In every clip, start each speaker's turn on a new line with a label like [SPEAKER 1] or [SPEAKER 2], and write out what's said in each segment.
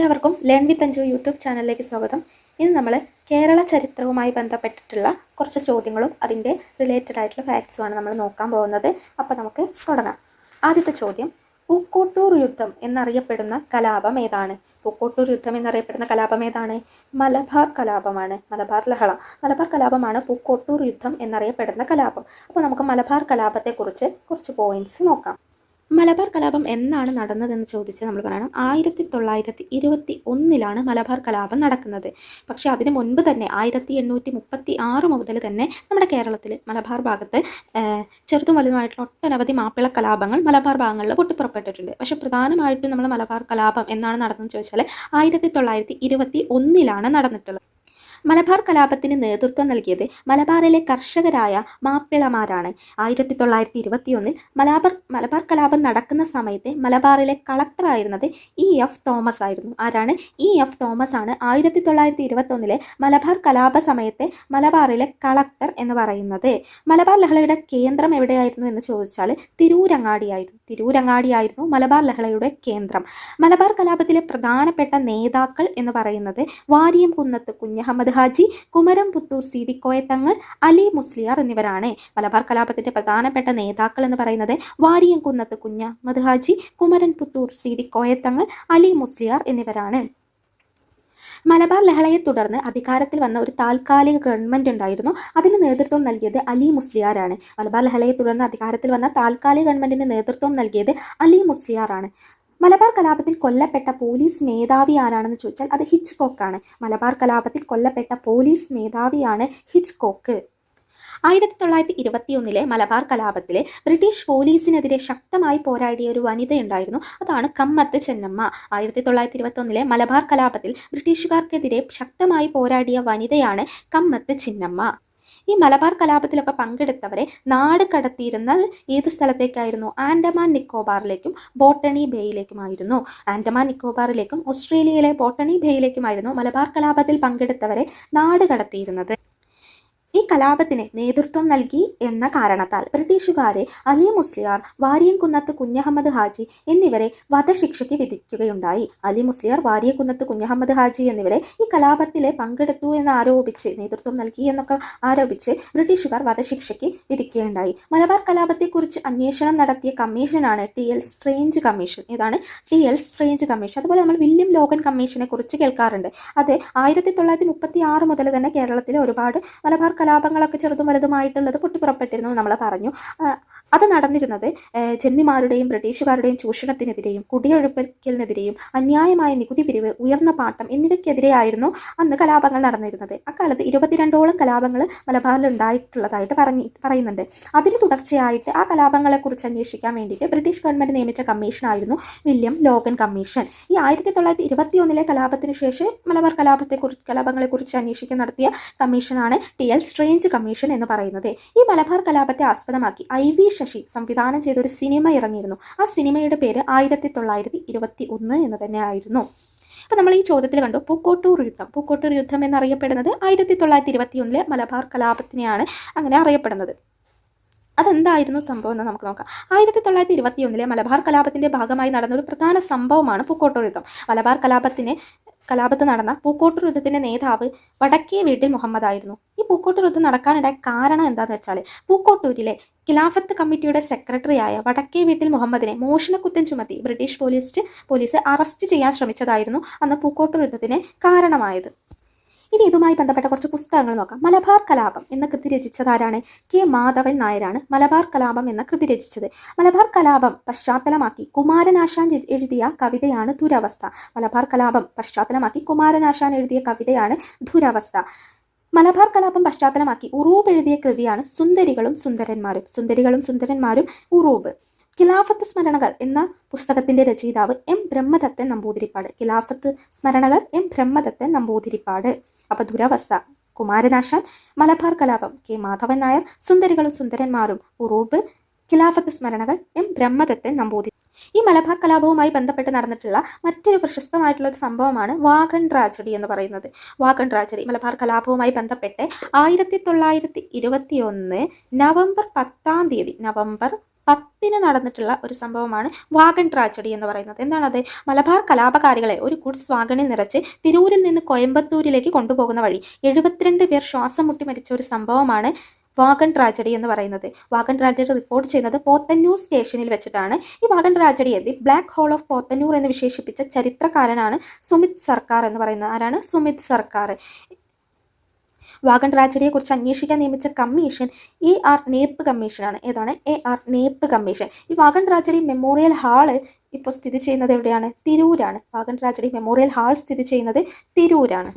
[SPEAKER 1] എല്ലാവർക്കും learn with Anju YouTube ചാനലിലേക്ക് സ്വാഗതം. ഇന്ന് നമ്മൾ കേരള ചരിത്രവുമായി ബന്ധപ്പെട്ടിട്ടുള്ള കുറച്ച് ചോദ്യങ്ങളും അതിൻ്റെ റിലേറ്റഡ് ആയിട്ടുള്ള ഫാക്ട്സുമാണ് നമ്മൾ നോക്കാൻ പോകുന്നത്. അപ്പോൾ നമുക്ക് തുടങ്ങാം. ആദ്യത്തെ ചോദ്യം, പൂക്കോട്ടൂർ യുദ്ധം എന്നറിയപ്പെടുന്ന കലാപം ഏതാണ്? പൂക്കോട്ടൂർ യുദ്ധം എന്നറിയപ്പെടുന്ന കലാപം ഏതാണ്? മലബാർ കലാപമാണ്. മലബാർ ലഹള. മലബാർ കലാപമാണ് പൂക്കോട്ടൂർ യുദ്ധം എന്നറിയപ്പെടുന്ന കലാപം. അപ്പോൾ നമുക്ക് മലബാർ കലാപത്തെക്കുറിച്ച് കുറച്ച് പോയിന്റ്സ് നോക്കാം. മലബാർ കലാപം എന്നാണ് നടന്നതെന്ന് ചോദിച്ച് നമ്മൾ പറയണം 1921 മലബാർ കലാപം നടക്കുന്നത്. പക്ഷേ അതിന് മുൻപ് തന്നെ 1836 മുതൽ തന്നെ നമ്മുടെ കേരളത്തിൽ മലബാർ ഭാഗത്ത് ചെറുതും വലുതുമായിട്ടുള്ള ഒട്ടനവധി മാപ്പിള കലാപങ്ങൾ മലബാർ ഭാഗങ്ങളിൽ പൊട്ടിപ്പുറപ്പെട്ടിട്ടുണ്ട്. പക്ഷേ പ്രധാനമായിട്ടും നമ്മൾ മലബാർ കലാപം എന്നാണ് നടന്നതെന്ന് ചോദിച്ചാൽ 1921 നടന്നിട്ടുള്ളത്. മലബാർ കലാപത്തിന് നേതൃത്വം നൽകിയത് മലബാറിലെ കർഷകരായ മാപ്പിളമാരാണ്. 1921 മലബാർ കലാപം നടക്കുന്ന സമയത്ത് മലബാറിലെ കളക്ടറായിരുന്നത് EF തോമസ് ആയിരുന്നു. ആരാണ്? EF തോമസ് ആണ് 1921 മലബാർ കലാപ സമയത്ത് മലബാറിലെ കളക്ടർ എന്ന് പറയുന്നത്. മലബാർ ലഹളയുടെ കേന്ദ്രം എവിടെയായിരുന്നു എന്ന് ചോദിച്ചാൽ തിരൂരങ്ങാടിയായിരുന്നു മലബാർ ലഹളയുടെ കേന്ദ്രം. മലബാർ കലാപത്തിലെ പ്രധാനപ്പെട്ട നേതാക്കൾ എന്ന് പറയുന്നത് വാരിയം കുന്നത്ത് കുഞ്ഞഹമ്മദ് ഹാജി, കുമരം പുത്തൂർ സീതിക്കോയ തങ്ങൾ, അലി മുസ്ലിയാർ എന്നിവരാണ്. മലബാർ കലാപത്തിന്റെ പ്രധാനപ്പെട്ട നേതാക്കൾ എന്ന് പറയുന്നത് വാരിയം കുന്നത്ത് കുഞ്ഞഹമ്മദ് ഹാജി, കുമരൻ പുത്തൂർ സീതിക്കോയ തങ്ങൾ, അലി മുസ്ലിയാർ എന്നിവരാണ്. മലബാർ ലഹളയെ തുടർന്ന് അധികാരത്തിൽ വന്ന ഒരു താൽക്കാലിക ഗവൺമെന്റ് ഉണ്ടായിരുന്നു. അതിന് നേതൃത്വം നൽകിയത് അലി മുസ്ലിയാറാണ്. മലബാർ ലഹളയെ തുടർന്ന് അധികാരത്തിൽ വന്ന താൽക്കാലിക ഗവൺമെന്റിന് നേതൃത്വം നൽകിയത് അലി മുസ്ലിയാറാണ്. മലബാർ കലാപത്തിൽ കൊല്ലപ്പെട്ട പോലീസ് മേധാവി ആരാണെന്ന് ചോദിച്ചാൽ അത് ഹിച്ച്കോക്കാണ്. മലബാർ കലാപത്തിൽ കൊല്ലപ്പെട്ട പോലീസ് മേധാവിയാണ് ഹിച്ച്കോക്ക്. 1921 മലബാർ കലാപത്തിലെ ബ്രിട്ടീഷ് പോലീസിനെതിരെ ശക്തമായി പോരാടിയ ഒരു വനിതയുണ്ടായിരുന്നു. അതാണ് കമ്മത്ത് ചെന്നമ്മ. 1921 മലബാർ കലാപത്തിൽ ബ്രിട്ടീഷുകാർക്കെതിരെ ശക്തമായി പോരാടിയ വനിതയാണ് കമ്മത്ത് ചിന്നമ്മ. ഈ മലബാർ കലാപത്തിലൊക്കെ പങ്കെടുത്തവരെ നാട് കടത്തിയിരുന്നത് ഏത് സ്ഥലത്തേക്കായിരുന്നു? ആൻഡമാൻ നിക്കോബാറിലേക്കും ബോട്ടണി ബേയിലേക്കുമായിരുന്നു. ആൻഡമാൻ നിക്കോബാറിലേക്കും ഓസ്ട്രേലിയയിലെ ബോട്ടണി ബേയിലേക്കുമായിരുന്നു മലബാർ കലാപത്തിൽ പങ്കെടുത്തവരെ നാട് കടത്തിയിരുന്നത്. ഈ കലാപത്തിന് നേതൃത്വം നൽകി എന്ന കാരണത്താൽ ബ്രിട്ടീഷുകാരെ അലി മുസ്ലിയാർ, വാരിയംകുന്നത്ത് കുഞ്ഞഹമ്മദ് ഹാജി എന്നിവരെ വധശിക്ഷയ്ക്ക് വിധിക്കുകയുണ്ടായി. അലി മുസ്ലിയാർ, വാരിയംകുന്നത്ത് കുഞ്ഞഹമ്മദ് ഹാജി എന്നിവരെ ഈ കലാപത്തിലെ പങ്കെടുത്തു എന്ന് ആരോപിച്ച്, നേതൃത്വം നൽകി എന്നൊക്കെ ആരോപിച്ച് ബ്രിട്ടീഷുകാർ വധശിക്ഷയ്ക്ക് വിധിക്കുകയുണ്ടായി. മലബാർ കലാപത്തെക്കുറിച്ച് അന്വേഷണം നടത്തിയ കമ്മീഷനാണ് TL സ്ട്രേഞ്ച് കമ്മീഷൻ. ഏതാണ്? TL strange commission. അതുപോലെ നമ്മൾ വില്യം ലോഗൻ കമ്മീഷനെ കുറിച്ച് കേൾക്കാറുണ്ട്. അത് 1936 മുതൽ തന്നെ കേരളത്തിലെ ഒരുപാട് മലബാർ കലാപങ്ങളൊക്കെ ചെറുതും വലുതുമായിട്ടുള്ളത് പൊട്ടിപ്പുറപ്പെട്ടിരുന്നു നമ്മൾ പറഞ്ഞു. അത് നടന്നിരുന്നത് ജന്മിമാരുടെയും ബ്രിട്ടീഷുകാരുടെയും ചൂഷണത്തിനെതിരെയും കുടിയൊഴിപ്പിക്കലിനെതിരെയും അന്യായമായ നികുതി പിരിവ്, ഉയർന്ന പാട്ടം എന്നിവയ്ക്കെതിരെയായിരുന്നു അന്ന് കലാപങ്ങൾ നടന്നിരുന്നത്. അക്കാലത്ത് 22ഓളം കലാപങ്ങൾ മലബാറിൽ ഉണ്ടായിട്ടുള്ളതായിട്ട് പറയുന്നുണ്ട്. അതിന് തുടർച്ചയായിട്ട് ആ കലാപങ്ങളെക്കുറിച്ച് അന്വേഷിക്കാൻ വേണ്ടിയിട്ട് ബ്രിട്ടീഷ് ഗവൺമെൻറ് നിയമിച്ച കമ്മീഷനായിരുന്നു വില്യം ലോഗൻ കമ്മീഷൻ. ഈ 1921 കലാപത്തിന് ശേഷം മലബാർ കലാപങ്ങളെക്കുറിച്ച് അന്വേഷിക്കാൻ നടത്തിയ കമ്മീഷനാണ് TL സ്ട്രേഞ്ച് കമ്മീഷൻ എന്ന് പറയുന്നത്. ഈ മലബാർ കലാപത്തെ ആസ്പദമാക്കി IV ശശി സംവിധാനം ചെയ്ത ഒരു സിനിമ ഇറങ്ങിയിരുന്നു. ആ സിനിമയുടെ പേര് 1921 എന്ന് തന്നെ ആയിരുന്നു. അപ്പോൾ നമ്മൾ ഈ ചോദ്യത്തിൽ കണ്ടു പൂക്കോട്ടൂർ യുദ്ധം എന്നറിയപ്പെടുന്നത് 1921 മലബാർ കലാപത്തിനെയാണ് അങ്ങനെ അറിയപ്പെടുന്നത്. അതെന്തായിരുന്നു സംഭവം എന്ന് നമുക്ക് നോക്കാം. 1921 മലബാർ കലാപത്തിന്റെ ഭാഗമായി നടന്ന ഒരു പ്രധാന സംഭവമാണ് പൂക്കോട്ടൂർ യുദ്ധം. മലബാർ കലാപത്ത് നടന്ന പൂക്കോട്ടൂർ യുദ്ധത്തിന്റെ നേതാവ് വടക്കേ വീട്ടിൽ മുഹമ്മദ് ആയിരുന്നു. ഈ പൂക്കോട്ടൂർ യുദ്ധം നടക്കാനിടയ കാരണം എന്താണെന്ന് വെച്ചാൽ പൂക്കോട്ടൂരിലെ ഖിലാഫത്ത് കമ്മിറ്റിയുടെ സെക്രട്ടറിയായ വടക്കേ വീട്ടിൽ മുഹമ്മദിനെ മോഷണക്കുറ്റം ചുമത്തി ബ്രിട്ടീഷ് പോലീസ് അറസ്റ്റ് ചെയ്യാൻ ശ്രമിച്ചതായിരുന്നു അന്ന് പൂക്കോട്ടൂർ യുദ്ധത്തിന് കാരണമായത്. ഇനി ഇതുമായി ബന്ധപ്പെട്ട കുറച്ച് പുസ്തകങ്ങൾ നോക്കാം. മലബാർ കലാപം എന്ന കൃതി രചിച്ചതാരാണ്? K. മാധവൻ നായരാണ് മലബാർ കലാപം എന്ന കൃതി രചിച്ചത്. മലബാർ കലാപം പശ്ചാത്തലമാക്കി കുമാരനാശാൻ എഴുതിയ കവിതയാണ് ദുരവസ്ഥ. മലബാർ കലാപം പശ്ചാത്തലമാക്കി കുമാരനാശാൻ എഴുതിയ കവിതയാണ് ദുരവസ്ഥ. മലബാർ കലാപം പശ്ചാത്തലമാക്കി ഉറൂബ് എഴുതിയ കൃതിയാണ് സുന്ദരികളും സുന്ദരന്മാരും ഉറൂബ്. ഖിലാഫത്ത് സ്മരണകൾ എന്ന പുസ്തകത്തിന്റെ രചയിതാവ് M. ബ്രഹ്മദത്തൻ നമ്പൂതിരിപ്പാട്. ഖിലാഫത്ത് സ്മരണകൾ M. ബ്രഹ്മദത്തൻ നമ്പൂതിരിപ്പാട്. അപ്പോൾ ദുരവസ്ഥ കുമാരനാശാൻ, മലബാർ കലാപം K. മാധവൻ നായർ, സുന്ദരികളും സുന്ദരന്മാരും ഉറൂബ്, ഖിലാഫത്ത് സ്മരണകൾ M. ബ്രഹ്മദത്തൻ നമ്പൂതിരി. ഈ മലബാർ കലാപവുമായി ബന്ധപ്പെട്ട് നടന്നിട്ടുള്ള മറ്റൊരു പ്രശസ്തമായിട്ടുള്ള ഒരു സംഭവമാണ് വാഗൺ ട്രാജഡി എന്ന് പറയുന്നത്. വാഗൺ ട്രാജഡി മലബാർ കലാപവുമായി ബന്ധപ്പെട്ട് 1921 നവംബർ 10 10-ന് നടന്നിട്ടുള്ള ഒരു സംഭവമാണ് വാഗൺ ട്രാജഡി എന്ന് പറയുന്നത്. എന്താണത്? മലബാർ കലാപകാരികളെ ഒരു ഗുഡ്സ് വാഗണിൽ നിറച്ച് തിരൂരിൽ നിന്ന് കോയമ്പത്തൂരിലേക്ക് കൊണ്ടുപോകുന്ന വഴി 72 പേർ ശ്വാസം മുട്ടി മരിച്ച ഒരു സംഭവമാണ് വാഗൺ ട്രാജഡി എന്ന് പറയുന്നത്. വാഗൺ ട്രാജഡി റിപ്പോർട്ട് ചെയ്യുന്നത് പോത്തന്നൂർ സ്റ്റേഷനിൽ വെച്ചിട്ടാണ്. ഈ വാഗൺ ട്രാജഡിയെ the black hole of Pothanur എന്ന് വിശേഷിപ്പിച്ച ചരിത്രകാരനാണ് സുമിത് സർക്കാർ എന്ന് പറയുന്നത്. ആരാണ്? സുമിത് സർക്കാർ. വാഗൺ ട്രാജഡിയെ കുറിച്ച് അന്വേഷിക്കാൻ നിയമിച്ച കമ്മീഷൻ AR നേപ്പ് കമ്മീഷനാണ്. ഏതാണ്? AR Knapp commission. ഈ വാഗൺ ട്രാജഡി മെമ്മോറിയൽ ഹാള് ഇപ്പോൾ സ്ഥിതി ചെയ്യുന്നത് എവിടെയാണ്? തിരൂരാണ്. വാഗൺ ട്രാജഡി മെമ്മോറിയൽ ഹാൾ സ്ഥിതി ചെയ്യുന്നത് തിരൂരാണ്.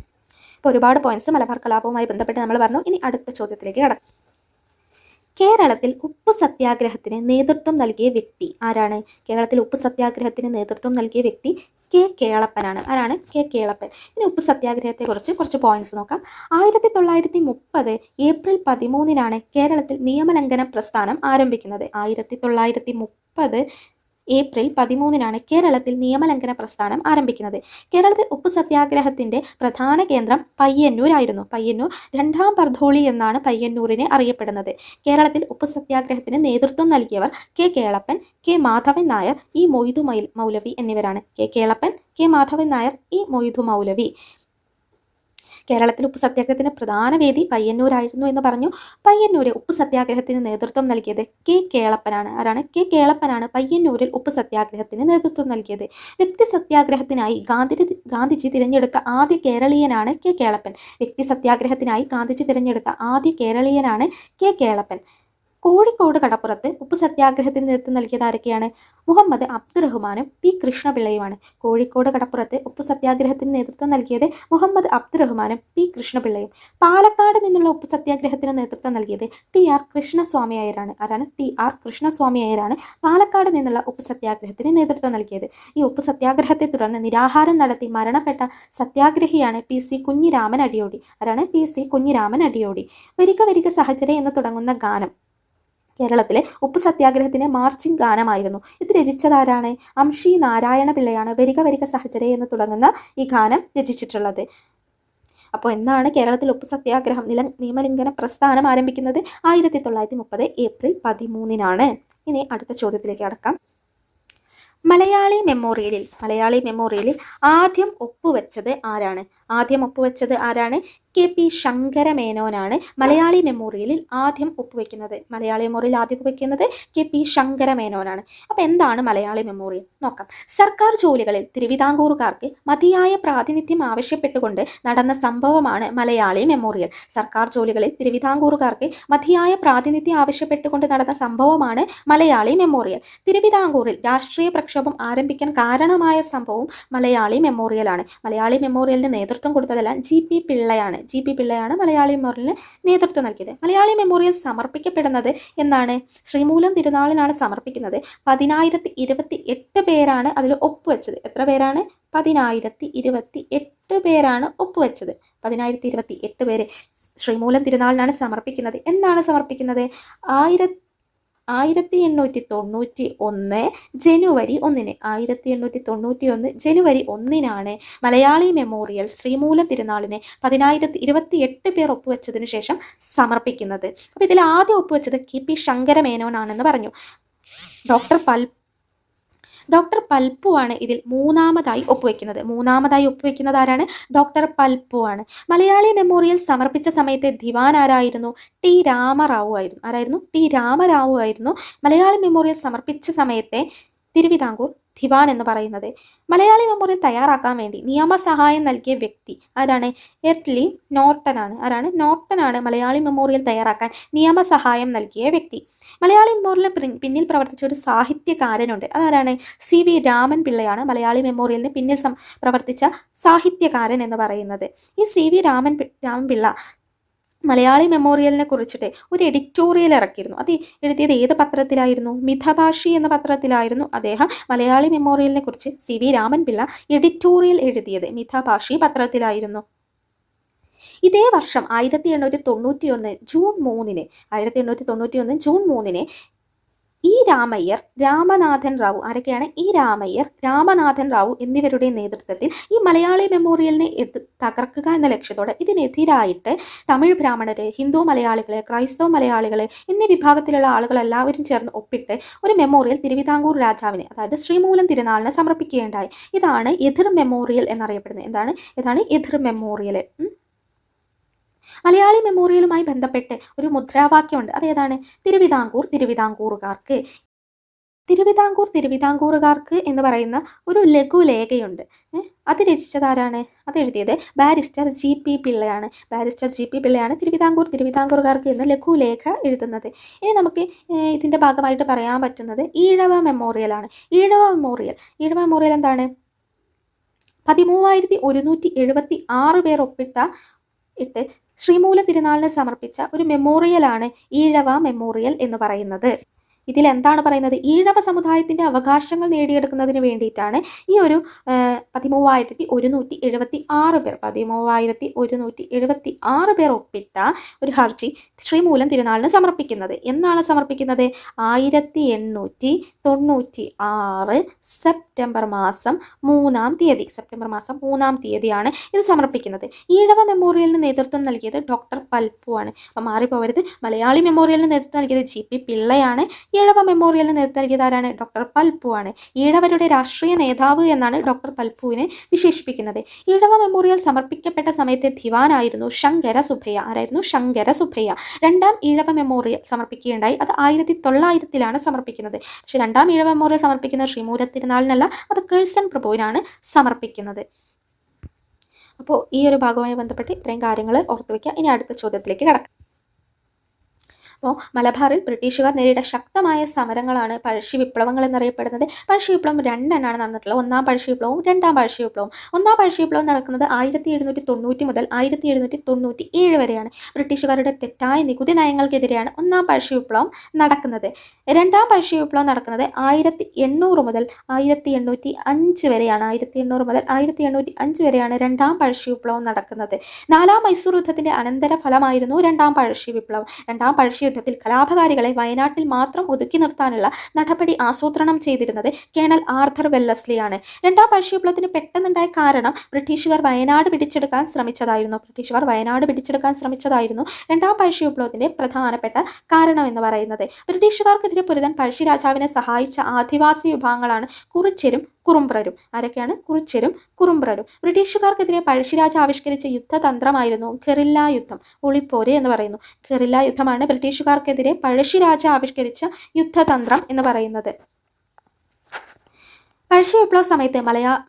[SPEAKER 1] ഇപ്പോൾ ഒരുപാട് പോയിന്റ്സ് മലബാർ കലാപവുമായി ബന്ധപ്പെട്ട് നമ്മൾ പറഞ്ഞു. ഇനി അടുത്ത ചോദ്യത്തിലേക്ക് കടക്കാം. കേരളത്തിൽ ഉപ്പ് സത്യാഗ്രഹത്തിന് നേതൃത്വം നൽകിയ വ്യക്തി ആരാണ്? കേരളത്തിൽ ഉപ്പ് സത്യാഗ്രഹത്തിന് നേതൃത്വം നൽകിയ വ്യക്തി K. കേളപ്പനാണ്. ആരാണ്? K. കേളപ്പൻ. ഇനി ഉപ്പ് സത്യാഗ്രഹത്തെക്കുറിച്ച് കുറച്ച് പോയിന്റ്സ് നോക്കാം. 1930 ഏപ്രിൽ 13-നാണ് കേരളത്തിൽ നിയമലംഘന പ്രസ്ഥാനം ആരംഭിക്കുന്നത്. 1930 ഏപ്രിൽ 13-നാണ് കേരളത്തിൽ നിയമലംഘന പ്രസ്ഥാനം ആരംഭിക്കുന്നത്. കേരളത്തിൽ ഉപ്പ് സത്യാഗ്രഹത്തിൻ്റെ പ്രധാന കേന്ദ്രം പയ്യന്നൂരായിരുന്നു. പയ്യന്നൂർ രണ്ടാം പർധോളി എന്നാണ് പയ്യന്നൂരിനെ അറിയപ്പെടുന്നത്. കേരളത്തിൽ ഉപ്പ് സത്യാഗ്രഹത്തിന് നേതൃത്വം നൽകിയവർ K. Kelappan, K. Madhavan Nair, E. Moidu മൗലവി എന്നിവരാണ്. K. Kelappan, K. Madhavan Nair, E. Moidu മൗലവി. കേരളത്തിൽ ഉപ്പ് സത്യാഗ്രഹത്തിന് പ്രധാന വേദി പയ്യന്നൂരായിരുന്നു എന്ന് പറഞ്ഞു. പയ്യന്നൂര് ഉപ്പ് സത്യാഗ്രഹത്തിന് നേതൃത്വം നൽകിയത് K. കേളപ്പനാണ്. ആരാണ്? K. കേളപ്പനാണ് പയ്യന്നൂരിൽ ഉപ്പ് സത്യാഗ്രഹത്തിന് നേതൃത്വം നൽകിയത്. വ്യക്തി സത്യാഗ്രഹത്തിനായി ഗാന്ധിജി തിരഞ്ഞെടുത്ത ആദ്യ കേരളീയനാണ് K. കേളപ്പൻ. വ്യക്തി സത്യാഗ്രഹത്തിനായി ഗാന്ധിജി തിരഞ്ഞെടുത്ത ആദ്യ കേരളീയനാണ് K. കേളപ്പൻ. കോഴിക്കോട് കടപ്പുറത്ത് ഉപ്പ് സത്യാഗ്രഹത്തിന് നേതൃത്വം നൽകിയത് ആരൊക്കെയാണ്? മുഹമ്മദ് അബ്ദുറഹ്മാനും P. കൃഷ്ണപിള്ളയുമാണ്. കോഴിക്കോട് കടപ്പുറത്ത് ഉപ്പ് സത്യാഗ്രഹത്തിന് നേതൃത്വം നൽകിയത് മുഹമ്മദ് അബ്ദുറഹ്മാനും P. കൃഷ്ണപിള്ളയും. പാലക്കാട് നിന്നുള്ള ഉപ്പ് സത്യാഗ്രഹത്തിന് നേതൃത്വം നൽകിയത് TR കൃഷ്ണസ്വാമി അയ്യരാണ്. ആരാണ്? TR കൃഷ്ണസ്വാമി അയ്യരാണ് പാലക്കാട് നിന്നുള്ള ഉപ്പ് സത്യാഗ്രഹത്തിന് നേതൃത്വം നൽകിയത്. ഈ ഉപ്പ് സത്യാഗ്രഹത്തെ തുടർന്ന് നിരാഹാരം നടത്തി മരണപ്പെട്ട സത്യാഗ്രഹിയാണ് PC കുഞ്ഞിരാമൻ അടിയോടി. ആരാണ്? PC കുഞ്ഞിരാമൻ അടിയോടി. വരിക വരിക സഹചര്യ എന്ന് തുടങ്ങുന്ന ഗാനം കേരളത്തിലെ ഉപ്പ് സത്യാഗ്രഹത്തിന് മാർച്ചിങ് ഗാനമായിരുന്നു. ഇത് രചിച്ചതാരാണ്? അംഷി നാരായണ പിള്ളയാണ് വരിക വരിക സഹചര്യ എന്ന് തുടങ്ങുന്ന ഈ ഗാനം രചിച്ചിട്ടുള്ളത്. അപ്പോൾ എന്നാണ് കേരളത്തിൽ ഉപ്പ് സത്യാഗ്രഹം നിയമലംഘന പ്രസ്ഥാനം ആരംഭിക്കുന്നത്? 1930 ഏപ്രിൽ 13-നാണ്. ഇനി അടുത്ത ചോദ്യത്തിലേക്ക് കടക്കാം. മലയാളി മെമ്മോറിയലിൽ ആദ്യം ഒപ്പുവെച്ചത് ആരാണ്? KP ശങ്കരമേനോനാണ് മലയാളി മെമ്മോറിയലിൽ ആദ്യം ഒപ്പുവെക്കുന്നത്. KP ശങ്കരമേനോനാണ്. അപ്പോൾ എന്താണ് മലയാളി മെമ്മോറിയൽ? നോക്കാം. സർക്കാർ ജോലികളിൽ തിരുവിതാംകൂറുകാർക്ക് മതിയായ പ്രാതിനിധ്യം ആവശ്യപ്പെട്ടുകൊണ്ട് നടന്ന സംഭവമാണ് മലയാളി മെമ്മോറിയൽ. സർക്കാർ ജോലികളിൽ തിരുവിതാംകൂറുകാർക്ക് മതിയായ പ്രാതിനിധ്യം ആവശ്യപ്പെട്ടുകൊണ്ട് നടന്ന സംഭവമാണ് മലയാളി മെമ്മോറിയൽ. തിരുവിതാംകൂറിൽ രാഷ്ട്രീയ പ്രക്ഷോഭം ആരംഭിക്കാൻ കാരണമായ സംഭവം മലയാളി മെമ്മോറിയലാണ്. മലയാളി മെമ്മോറിയലിന് നേതൃത്വം കൊടുത്തതെല്ലാം GP പിള്ളയാണ് മലയാളി മെമ്മോറിയലിന് നേതൃത്വം നൽകിയത്. മലയാളി മെമ്മോറിയൽ സമർപ്പിക്കപ്പെടുന്നത് എന്നാണ്? ശ്രീമൂലം തിരുനാളിനാണ് സമർപ്പിക്കുന്നത്. 1028 പേരാണ് അതിൽ ഒപ്പുവെച്ചത്. എത്ര പേരാണ്? 1028 പേരാണ് ഒപ്പുവെച്ചത്. 1028 പേര് ശ്രീമൂലം തിരുനാളിനാണ് സമർപ്പിക്കുന്നത്. എന്നാണ് സമർപ്പിക്കുന്നത്? 1891 ജനുവരി 1-ന് 1891 ജനുവരി 1-നാണ് മലയാളി മെമ്മോറിയൽ ശ്രീമൂലം തിരുനാളിനെ 1028 പേർ ഒപ്പുവെച്ചതിന് ശേഷം സമർപ്പിക്കുന്നത്. അപ്പോൾ ഇതിൽ ആദ്യം ഒപ്പുവെച്ചത് KP ശങ്കരമേനോനാണെന്ന് പറഞ്ഞു. ഡോക്ടർ പൽപ്പുവാണ് ഇതിൽ മൂന്നാമതായി ഒപ്പുവെക്കുന്നത്. ആരാണ്? ഡോക്ടർ പൽപ്പുവാണ്. മലയാളി മെമ്മോറിയൽ സമർപ്പിച്ച സമയത്തെ ദിവാൻ ആരായിരുന്നു? T. രാമറാവു ആയിരുന്നു. ആരായിരുന്നു? T. രാമറാവു ആയിരുന്നു മലയാളി മെമ്മോറിയൽ സമർപ്പിച്ച സമയത്തെ തിരുവിതാംകൂർ ദിവാൻ എന്ന് പറയുന്നത്. മലയാളി മെമ്മോറിയൽ തയ്യാറാക്കാൻ വേണ്ടി നിയമസഹായം നൽകിയ വ്യക്തി ആരാണ്? എർലി നോർട്ടനാണ്. ആരാണ്? നോർട്ടനാണ് മലയാളി മെമ്മോറിയൽ തയ്യാറാക്കാൻ നിയമസഹായം നൽകിയ വ്യക്തി. മലയാളി മെമ്മോറിയലിന് പിന്നിൽ പ്രവർത്തിച്ച ഒരു സാഹിത്യകാരനുണ്ട്. അതാരാണ്? CV രാമൻ പിള്ളയാണ് മലയാളി മെമ്മോറിയലിന് പിന്നിൽ പ്രവർത്തിച്ച സാഹിത്യകാരൻ എന്ന് പറയുന്നത്. ഈ CV രാമൻ പിള്ള മലയാളി മെമ്മോറിയലിനെ കുറിച്ചിട്ട് ഒരു എഡിറ്റോറിയൽ ഇറക്കിയിരുന്നു. അത് എഴുതിയത് ഏത് പത്രത്തിലായിരുന്നു? മിതഭാഷി എന്ന പത്രത്തിലായിരുന്നു അദ്ദേഹം മലയാളി മെമ്മോറിയലിനെ കുറിച്ച് CV രാമൻ പിള്ള എഡിറ്റോറിയൽ എഴുതിയത്. മിതഭാഷി പത്രത്തിലായിരുന്നു. ഇതേ വർഷം 1891 ജൂൺ 3-ന് ഇ രാമയ്യർ, രാമനാഥൻ റാവു, ആരൊക്കെയാണ്? ഇ രാമയ്യർ, രാമനാഥൻ റാവു എന്നിവരുടെ നേതൃത്വത്തിൽ ഈ മലയാളി മെമ്മോറിയലിനെ തകർക്കുക എന്ന ലക്ഷ്യത്തോടെ ഇതിനെതിരായിട്ട് തമിഴ് ബ്രാഹ്മണര്, ഹിന്ദു മലയാളികള്, ക്രൈസ്തവ മലയാളികള് എന്നീ വിഭാഗത്തിലുള്ള ആളുകൾ എല്ലാവരും ചേർന്ന് ഒപ്പിട്ട് ഒരു മെമ്മോറിയൽ തിരുവിതാംകൂർ രാജാവിന്, അതായത് ശ്രീമൂലം തിരുനാളിന് സമർപ്പിക്കുകയുണ്ടായി. ഇതാണ് എതിർ മെമ്മോറിയൽ എന്നറിയപ്പെടുന്നത്. ഇതാണ് എതിർ മെമ്മോറിയൽ. മലയാളി മെമ്മോറിയലുമായി ബന്ധപ്പെട്ട് ഒരു മുദ്രാവാക്യമുണ്ട്. അതേതാണ്? തിരുവിതാംകൂർ തിരുവിതാംകൂറുകാർക്ക്. തിരുവിതാംകൂറുകാർക്ക് എന്ന് പറയുന്ന ഒരു ലഘുലേഖയുണ്ട്. അത് രചിച്ചതാരാണ്? അത് എഴുതിയത് ബാരിസ്റ്റർ G.P. പിള്ളയാണ്. തിരുവിതാംകൂറുകാർക്ക് എന്ന ലഘുലേഖ എഴുതുന്നത്. ഇനി നമുക്ക് ഇതിൻ്റെ ഭാഗമായിട്ട് പറയാൻ പറ്റുന്നത് ഈഴവ മെമ്മോറിയലാണ്. ഈഴവ മെമ്മോറിയൽ എന്താണ്? 13,176 പേർ ഇട്ട് ശ്രീമൂലം തിരുനാളിന് സമർപ്പിച്ച ഒരു മെമ്മോറിയലാണ് ഈഴവ മെമ്മോറിയൽ എന്ന് പറയുന്നത്. ഇതിൽ എന്താണ് പറയുന്നത്? ഈഴവ സമുദായത്തിൻ്റെ അവകാശങ്ങൾ നേടിയെടുക്കുന്നതിന് വേണ്ടിയിട്ടാണ് ഈ ഒരു 13,176 പേർ ഒപ്പിട്ട ഒരു ഹർജി ശ്രീമൂലം തിരുനാളിന് സമർപ്പിക്കുന്നത്. എന്നാണ് സമർപ്പിക്കുന്നത്? 1896 സെപ്റ്റംബർ മാസം 3-ാം തീയതിയാണ് ഇത് സമർപ്പിക്കുന്നത്. ഈഴവ മെമ്മോറിയലിന് നേതൃത്വം നൽകിയത് ഡോക്ടർ പൽപ്പു ആണ്. അപ്പം മാറിപ്പോവരുത്. മലയാളി മെമ്മോറിയലിന് നേതൃത്വം നൽകിയത് G.P. പിള്ളയാണ്. ഈഴവ മെമ്മോറിയലിന് നേതൃത്വം നൽകിയത് ആരാണ്? ഡോക്ടർ പൽപ്പു ആണ്. ഈഴവരുടെ രാഷ്ട്രീയ നേതാവ് എന്നാണ് ഡോക്ടർ പൽപ്പുവിനെ വിശേഷിപ്പിക്കുന്നത്. ഈഴവ മെമ്മോറിയൽ സമർപ്പിക്കപ്പെട്ട സമയത്തെ ദിവാനായിരുന്നു ശങ്കര സുബ്ബയ്യ. ആരായിരുന്നു? ശങ്കര സുബ്ബയ്യ. രണ്ടാം ഈഴവ മെമ്മോറിയൽ സമർപ്പിക്കുകയുണ്ടായി. അത് 1900-ലാണ് സമർപ്പിക്കുന്നത്. പക്ഷെ രണ്ടാം ഈഴവ മെമ്മോറിയൽ സമർപ്പിക്കുന്നത് ശ്രീമൂലം തിരുനാളിനല്ല, അത് കേഴ്സൺ പ്രഭുവിനാണ് സമർപ്പിക്കുന്നത്. അപ്പോൾ ഈ ഒരു ഭാഗവുമായി ബന്ധപ്പെട്ട് ഇത്രയും കാര്യങ്ങൾ ഓർത്തു വയ്ക്കുക. ഇനി അടുത്ത ചോദ്യത്തിലേക്ക് കടക്കാം. അപ്പോൾ മലബാറിൽ ബ്രിട്ടീഷുകാർ നേരിട്ട ശക്തമായ സമരങ്ങളാണ് പഴശ്ശി വിപ്ലവങ്ങൾ എന്നറിയപ്പെടുന്നത്. പഴശ്ശി വിപ്ലവം രണ്ടെണ്ണമാണ് നടന്നിട്ടുള്ളത്. ഒന്നാം പഴശ്ശി വിപ്ലവവും രണ്ടാം പഴശ്ശി വിപ്ലവവും. ഒന്നാം പഴശ്ശി വിപ്ലവം നടക്കുന്നത് 1790 മുതൽ 1797 വരെയാണ്. ബ്രിട്ടീഷുകാരുടെ തെറ്റായ നികുതി നയങ്ങൾക്കെതിരെയാണ് ഒന്നാം പഴശ്ശി വിപ്ലവം നടക്കുന്നത്. രണ്ടാം പഴശ്ശി വിപ്ലവം നടക്കുന്നത് 1800 മുതൽ 1805 വരെയാണ്. 1800 മുതൽ 1805 വരെയാണ് രണ്ടാം പഴശ്ശി വിപ്ലവം നടക്കുന്നത്. നാലാം മൈസൂർ യുദ്ധത്തിന്റെ അനന്തര ഫലമായിരുന്നു രണ്ടാം പഴശ്ശി വിപ്ലവം. രണ്ടാം പഴശ്ശി യുദ്ധത്തിൽ കലാപകാരികളെ വയനാട്ടിൽ മാത്രം ഒതുക്കി നിർത്താനുള്ള നടപടി ആസൂത്രണം ചെയ്തിരുന്നത് കേണൽ ആർതർ വെല്ലസ്ലിയാണ്. രണ്ടാം പഴശ്ശി വിപ്ലവത്തിന് പെട്ടെന്നുണ്ടായ കാരണം ബ്രിട്ടീഷുകാർ വയനാട് പിടിച്ചെടുക്കാൻ ശ്രമിച്ചതായിരുന്നു രണ്ടാം പഴശ്ശി വിപ്ലവത്തിന്റെ പ്രധാനപ്പെട്ട കാരണം എന്ന് പറയുന്നത്. ബ്രിട്ടീഷുകാർക്കെതിരെ പൊരുതാൻ പഴശ്ശി രാജാവിനെ സഹായിച്ച ആദിവാസി വിഭാഗങ്ങളാണ് കുറിച്യരും കുറുമ്പ്രരും. ആരൊക്കെയാണ്? കുറിച്യരും കുറുമ്പ്രരും. ബ്രിട്ടീഷുകാർക്കെതിരെ പഴശ്ശിരാജ ആവിഷ്കരിച്ച യുദ്ധതന്ത്രമായിരുന്നു ഗറില്ല യുദ്ധം, ഒളിപ്പോര് എന്ന് പറയുന്നു. ഗറില്ല യുദ്ധമാണ് ബ്രിട്ടീഷുകാർക്കെതിരെ പഴശ്ശിരാജ ആവിഷ്കരിച്ച യുദ്ധതന്ത്രം എന്ന് പറയുന്നത്. പഴശ്ശി വിപ്ലവ സമയത്ത്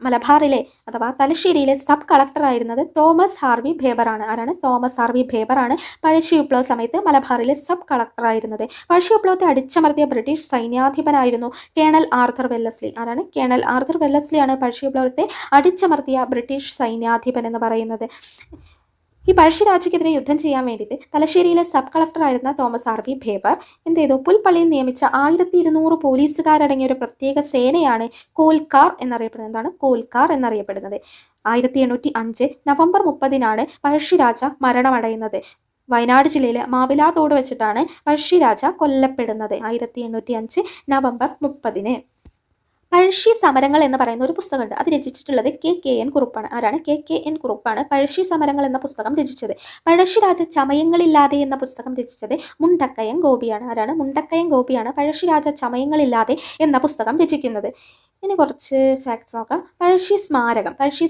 [SPEAKER 1] മലബാറിലെ അഥവാ തലശ്ശേരിയിലെ സബ് കളക്ടറായിരുന്നത് തോമസ് ഹാർവി ഭേബറാണ്. ആരാണ്? തോമസ് ഹാർവി ഭേബറാണ് പഴശ്ശി വിപ്ലവ സമയത്ത് മലബാറിലെ സബ് കളക്ടറായിരുന്നത്. പഴശ്ശി വിപ്ലവത്തെ അടിച്ചമർത്തിയ ബ്രിട്ടീഷ് സൈന്യാധിപനായിരുന്നു കേണൽ ആർതർ വെല്ലസ്ലി. ആരാണ്? കേണൽ ആർതർ വെല്ലസ്ലിയാണ് പഴശ്ശി വിപ്ലവത്തെ അടിച്ചമർത്തിയ ബ്രിട്ടീഷ് സൈന്യാധിപൻ എന്ന് പറയുന്നത്. ഈ പഴശ്ശിരാജയ്ക്കെതിരെ യുദ്ധം ചെയ്യാൻ വേണ്ടിയിട്ട് തലശ്ശേരിയിലെ സബ് കളക്ടറായിരുന്ന തോമസ് ഹാർവി ഭേബർ എന്ത് ചെയ്തു? പുൽപ്പള്ളിയിൽ നിയമിച്ച 1200 പോലീസുകാരടങ്ങിയ ഒരു പ്രത്യേക സേനയാണ് കോൽക്കാർ എന്നറിയപ്പെടുന്നത്. 1805 നവംബർ 30-നാണ് പഴശ്ശിരാജ മരണമടയുന്നത്. വയനാട് ജില്ലയിലെ മാവിലാതോട് വെച്ചിട്ടാണ് പഴശ്ശിരാജ കൊല്ലപ്പെടുന്നത് 1805 നവംബർ 30-ന്. പഴശ്ശി സമരങ്ങൾ എന്ന് പറയുന്ന ഒരു പുസ്തകമുണ്ട്. അത് രചിച്ചിട്ടുള്ളത് KKN കുറുപ്പാണ്. ആരാണ്? KKN കുറുപ്പാണ് പഴശ്ശി സമരങ്ങൾ എന്ന പുസ്തകം രചിച്ചത്. പഴശ്ശിരാജ ചമയങ്ങളില്ലാതെ എന്ന പുസ്തകം രചിച്ചത് മുണ്ടക്കയം ഗോപിയാണ്. ആരാണ്? മുണ്ടക്കയം ഗോപിയാണ് പഴശ്ശിരാജ ചമയങ്ങളില്ലാതെ എന്ന പുസ്തകം രചിക്കുന്നത്. ഇനി കുറച്ച് ഫാക്ട്സ് നോക്കാം. പഴശ്ശി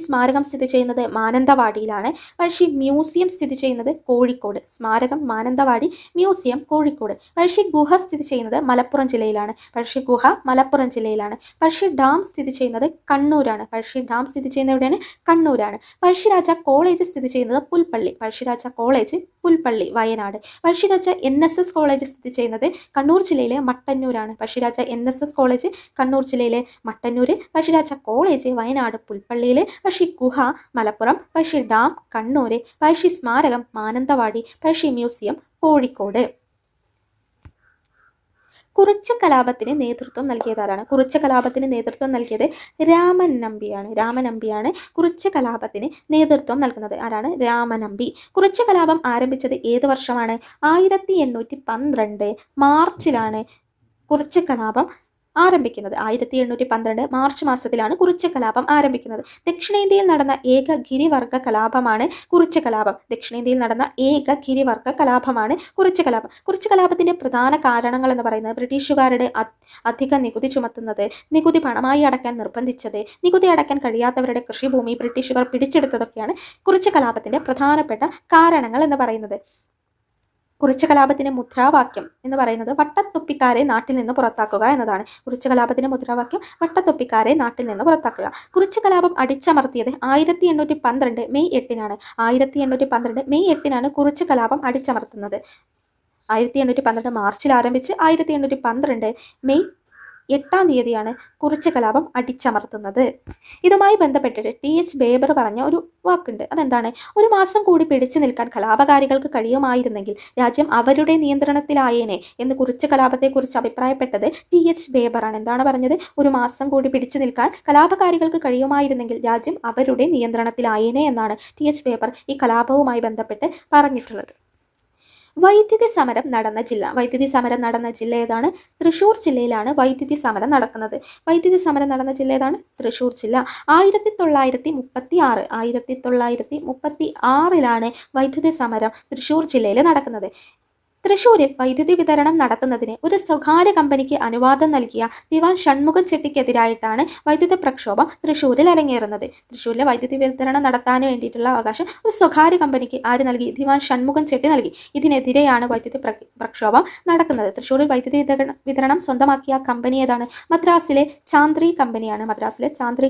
[SPEAKER 1] സ്മാരകം സ്ഥിതി ചെയ്യുന്നത് മാനന്തവാടിയിലാണ്. പഴശ്ശി മ്യൂസിയം സ്ഥിതി ചെയ്യുന്നത് കോഴിക്കോട്. സ്മാരകം മാനന്തവാടി, മ്യൂസിയം കോഴിക്കോട്. പഴശ്ശി ഗുഹ സ്ഥിതി ചെയ്യുന്നത് മലപ്പുറം ജില്ലയിലാണ്. പഴശ്ശി ഡാം സ്ഥിതി ചെയ്യുന്നത് കണ്ണൂരാണ്. കണ്ണൂരാണ്. പഴശ്ശിരാജ കോളേജ് സ്ഥിതി ചെയ്യുന്നത് പുൽപ്പള്ളി വയനാട്. പഴശ്ശിരാജ NSS കോളേജ് സ്ഥിതി ചെയ്യുന്നത് കണ്ണൂർ ജില്ലയിലെ മട്ടന്നൂരാണ്. പഴശ്ശിരാജ NSS കോളേജ് കണ്ണൂർ ജില്ലയിലെ മട്ടന്നൂർ. പഴശ്ശിരാജ കോളേജ് വയനാട് പുൽപ്പള്ളിയിൽ. പഴശ്ശി ഗുഹ മലപ്പുറം. പഴശ്ശി ഡാം കണ്ണൂർ. പഴശ്ശി സ്മാരകം മാനന്തവാടി. പഴശ്ശി മ്യൂസിയം കോഴിക്കോട്. കുറിച്യ കലാപത്തിന് നേതൃത്വം നൽകിയതാരാണ്? കുറിച്യ കലാപത്തിന് നേതൃത്വം നൽകിയത് രാമനമ്പിയാണ് കുറിച്യ കലാപത്തിന് നേതൃത്വം നൽകുന്നത്. ആരാണ്? രാമനമ്പി. കുറിച്യ കലാപം ആരംഭിച്ചത് ഏത് വർഷമാണ്? 1812 മാർച്ചിലാണ് കുറിച്യ കലാപം ആരംഭിക്കുന്നത്. 1812 മാർച്ച് മാസത്തിലാണ് കുറിച്യ കലാപം ആരംഭിക്കുന്നത്. ദക്ഷിണേന്ത്യയിൽ നടന്ന ഏക ഗിരിവർഗ കലാപമാണ് കുറിച്യ കലാപം. ദക്ഷിണേന്ത്യയിൽ നടന്ന ഏക ഗിരിവർഗ കലാപമാണ് കുറിച്യ കലാപം. കുറിച്യ കലാപത്തിന്റെ പ്രധാന കാരണങ്ങൾ എന്ന് പറയുന്നത് ബ്രിട്ടീഷുകാരുടെ അധിക നികുതി ചുമത്തുന്നത്, നികുതി പണമായി അടയ്ക്കാൻ നിർബന്ധിച്ചത്, നികുതി അടയ്ക്കാൻ കഴിയാത്തവരുടെ കൃഷിഭൂമി ബ്രിട്ടീഷുകാർ പിടിച്ചെടുത്തതൊക്കെയാണ് കുറിച്യ കലാപത്തിന്റെ പ്രധാനപ്പെട്ട കാരണങ്ങൾ എന്ന് പറയുന്നത്. കുറിച്യ കലാപത്തിന്റെ മുദ്രാവാക്യം എന്ന് പറയുന്നത് വട്ടത്തൊപ്പിക്കാരെ നാട്ടിൽ നിന്ന് പുറത്താക്കുക എന്നതാണ്. കുറിച്യ കലാപത്തിന്റെ മുദ്രാവാക്യം വട്ടത്തൊപ്പിക്കാരെ നാട്ടിൽ നിന്ന് പുറത്താക്കുക. കുറിച്യ കലാപം അടിച്ചമർത്തിയത് 1812 മെയ് 8-നാണ്. 1812 മെയ് 8-നാണ് കുറിച്യ കലാപം അടിച്ചമർത്തുന്നത്. 1812 മാർച്ചിൽ ആരംഭിച്ച് 1812 മെയ് 8 കുറിച്യ കലാപം അടിച്ചമർത്തുന്നത്. ഇതുമായി ബന്ധപ്പെട്ടിട്ട് TH ബേബർ പറഞ്ഞ ഒരു വാക്കുണ്ട്. അതെന്താണ്? ഒരു മാസം കൂടി പിടിച്ചു നിൽക്കാൻ കലാപകാരികൾക്ക് കഴിയുമായിരുന്നെങ്കിൽ രാജ്യം അവരുടെ നിയന്ത്രണത്തിലായേനെ എന്ന് കുറിച്യ കലാപത്തെക്കുറിച്ച് അഭിപ്രായപ്പെട്ടത് TH ബേബറാണ്. എന്താണ് പറഞ്ഞത്? ഒരു മാസം കൂടി പിടിച്ചു നിൽക്കാൻ കലാപകാരികൾക്ക് കഴിയുമായിരുന്നെങ്കിൽ രാജ്യം അവരുടെ നിയന്ത്രണത്തിലായേനെ എന്നാണ് TH ബേബർ ഈ കലാപവുമായി ബന്ധപ്പെട്ട് പറഞ്ഞിട്ടുള്ളത്. വൈദ്യുതി സമരം നടന്ന ജില്ല. വൈദ്യുതി സമരം നടന്ന ജില്ല ഏതാണ്? തൃശ്ശൂർ ജില്ലയിലാണ് വൈദ്യുതി സമരം നടക്കുന്നത്. വൈദ്യുതി സമരം നടന്ന ജില്ല ഏതാണ്? തൃശ്ശൂർ ജില്ല. 1936 വൈദ്യുതി സമരം തൃശ്ശൂർ ജില്ലയിൽ നടക്കുന്നത്. തൃശ്ശൂരിൽ വൈദ്യുതി വിതരണം നടത്തുന്നതിന് ഒരു സ്വകാര്യ കമ്പനിക്ക് അനുവാദം നൽകിയ ദിവാൻ ഷൺമുഖം ചെട്ടിക്കെതിരായിട്ടാണ് വൈദ്യുത പ്രക്ഷോഭം തൃശ്ശൂരിൽ അരങ്ങേറുന്നത്. തൃശ്ശൂരിലെ വൈദ്യുതി വിതരണം നടത്താൻ വേണ്ടിയിട്ടുള്ള അവകാശം ഒരു സ്വകാര്യ കമ്പനിക്ക് ആര് നൽകി? ദിവാൻ ഷൺമുഖം ചെട്ടി നൽകി. ഇതിനെതിരെയാണ് വൈദ്യുതി പ്രക്ഷോഭം നടക്കുന്നത്. തൃശ്ശൂരിൽ വൈദ്യുതി വിതരണം സ്വന്തമാക്കിയ കമ്പനി ഏതാണ്? മദ്രാസിലെ ചാന്ദ്രി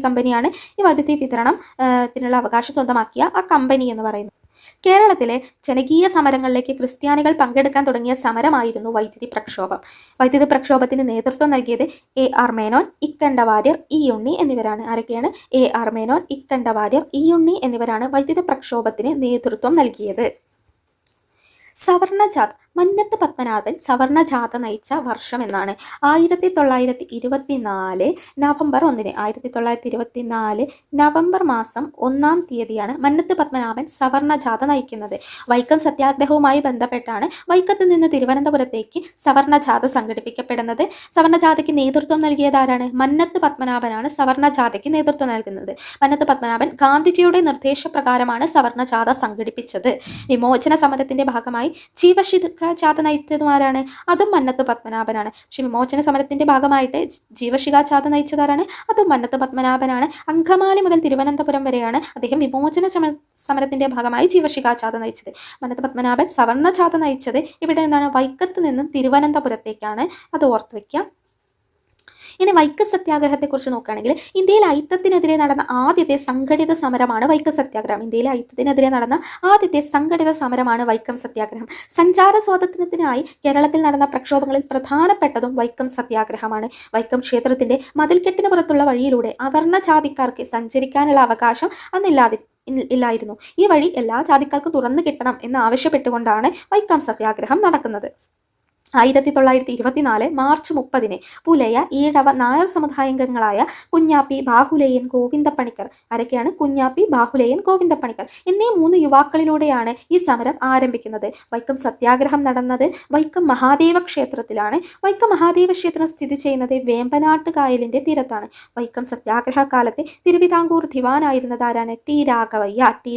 [SPEAKER 1] കമ്പനിയാണ് ഈ വൈദ്യുതി വിതരണത്തിനുള്ള അവകാശം സ്വന്തമാക്കിയ ആ കമ്പനി എന്ന് പറയുന്നത്. കേരളത്തിലെ ജനകീയ സമരങ്ങളിലേക്ക് ക്രിസ്ത്യാനികൾ പങ്കെടുക്കാൻ തുടങ്ങിയ സമരമായിരുന്നു വൈദ്യുതി പ്രക്ഷോഭം. വൈദ്യുതി പ്രക്ഷോഭത്തിന് നേതൃത്വം നൽകിയത് AR മേനോൻ, ഇക്കണ്ട വാര്യർ, E ഉണ്ണി എന്നിവരാണ്. ആരൊക്കെയാണ്? AR മേനോൻ, ഇക്കണ്ട വാര്യർ, E ഉണ്ണി എന്നിവരാണ് വൈദ്യുതി പ്രക്ഷോഭത്തിന് നേതൃത്വം നൽകിയത്. സവർണജാഥ. മന്നത്ത് പത്മനാഭൻ സവർണജാഥ നയിച്ച വർഷം എന്നാണ്. 1924 നവംബർ 1. 1924 നവംബർ മാസം 1 മന്നത്ത് പത്മനാഭൻ സവർണജാഥ നയിക്കുന്നത്. വൈക്കം സത്യാഗ്രഹവുമായി ബന്ധപ്പെട്ടാണ് വൈക്കത്ത് നിന്ന് തിരുവനന്തപുരത്തേക്ക് സവർണജാഥ സംഘടിപ്പിക്കപ്പെടുന്നത്. സവർണജാഥയ്ക്ക് നേതൃത്വം നൽകിയത് ആരാണ്? മന്നത്ത് പത്മനാഭനാണ് സവർണജാഥയ്ക്ക് നേതൃത്വം നൽകുന്നത്. മന്നത്ത് പത്മനാഭൻ ഗാന്ധിജിയുടെ നിർദ്ദേശപ്രകാരമാണ് സവർണജാഥ സംഘടിപ്പിച്ചത്. വിമോചന സമരത്തിന്റെ ഭാഗമായി ജീവശിഖ ജാഥ നയിച്ചതുമാരാണ്? അതും മന്നത്ത് പത്മനാഭനാണ്. പക്ഷെ വിമോചന സമരത്തിന്റെ ഭാഗമായിട്ട് ജീവശിഖ ജാഥ നയിച്ചതാരാണ്? അതും മന്നത്ത് പത്മനാഭനാണ്. അങ്കമാലി മുതൽ തിരുവനന്തപുരം വരെയാണ് അദ്ദേഹം വിമോചന സമരത്തിന്റെ ഭാഗമായി ജീവശിഖ ജാഥ നയിച്ചത്. മന്നത്ത് പത്മനാഭൻ സവർണ ജാഥ നയിച്ചത് ഇവിടെ നിന്നാണ്? വൈക്കത്ത് നിന്നും തിരുവനന്തപുരത്തേക്കാണ്. അത് ഓർത്തു വയ്ക്കുക. ഇനി വൈക്കം സത്യാഗ്രഹത്തെക്കുറിച്ച് നോക്കുകയാണെങ്കിൽ ഇന്ത്യയിൽ ഐത്തത്തിനെതിരെ നടന്ന ആദ്യത്തെ സംഘടിത സമരമാണ് വൈക്കം സത്യാഗ്രഹം. ഇന്ത്യയിലെ ഐത്തത്തിനെതിരെ നടന്ന ആദ്യത്തെ സംഘടിത സമരമാണ് വൈക്കം സത്യാഗ്രഹം. സഞ്ചാര സ്വാതന്ത്ര്യത്തിനായി കേരളത്തിൽ നടന്ന പ്രക്ഷോഭങ്ങളിൽ പ്രധാനപ്പെട്ടതും വൈക്കം സത്യാഗ്രഹമാണ്. വൈക്കം ക്ഷേത്രത്തിന്റെ മതിൽക്കെട്ടിന് പുറത്തുള്ള വഴിയിലൂടെ അവർണ ജാതിക്കാർക്ക് സഞ്ചരിക്കാനുള്ള അവകാശം ഇല്ലായിരുന്നു. ഈ വഴി എല്ലാ ജാതിക്കാർക്കും തുറന്നു കിട്ടണം എന്ന് ആവശ്യപ്പെട്ടുകൊണ്ടാണ് വൈക്കം സത്യാഗ്രഹം നടക്കുന്നത്. 1924 മാർച്ച് 30 പുലയ, ഈഴവ, നായർ സമുദായാംഗങ്ങളായ കുഞ്ഞാപ്പി, ബാഹുലേയൻ, ഗോവിന്ദപ്പണിക്കർ, ആരൊക്കെയാണ്? കുഞ്ഞാപ്പി, ബാഹുലേയൻ, ഗോവിന്ദപ്പണിക്കർ എന്നീ 3 യുവാക്കളിലൂടെയാണ് ഈ സമരം ആരംഭിക്കുന്നത്. വൈക്കം സത്യാഗ്രഹം നടന്നത് വൈക്കം മഹാദേവ ക്ഷേത്രത്തിലാണ്. വൈക്കം മഹാദേവ ക്ഷേത്രം സ്ഥിതി ചെയ്യുന്നത് വേമ്പനാട്ട് കായലിന്റെ തീരത്താണ്. വൈക്കം സത്യാഗ്രഹ കാലത്തെ തിരുവിതാംകൂർ ദിവാനായിരുന്നത് ആരാണ്? ടി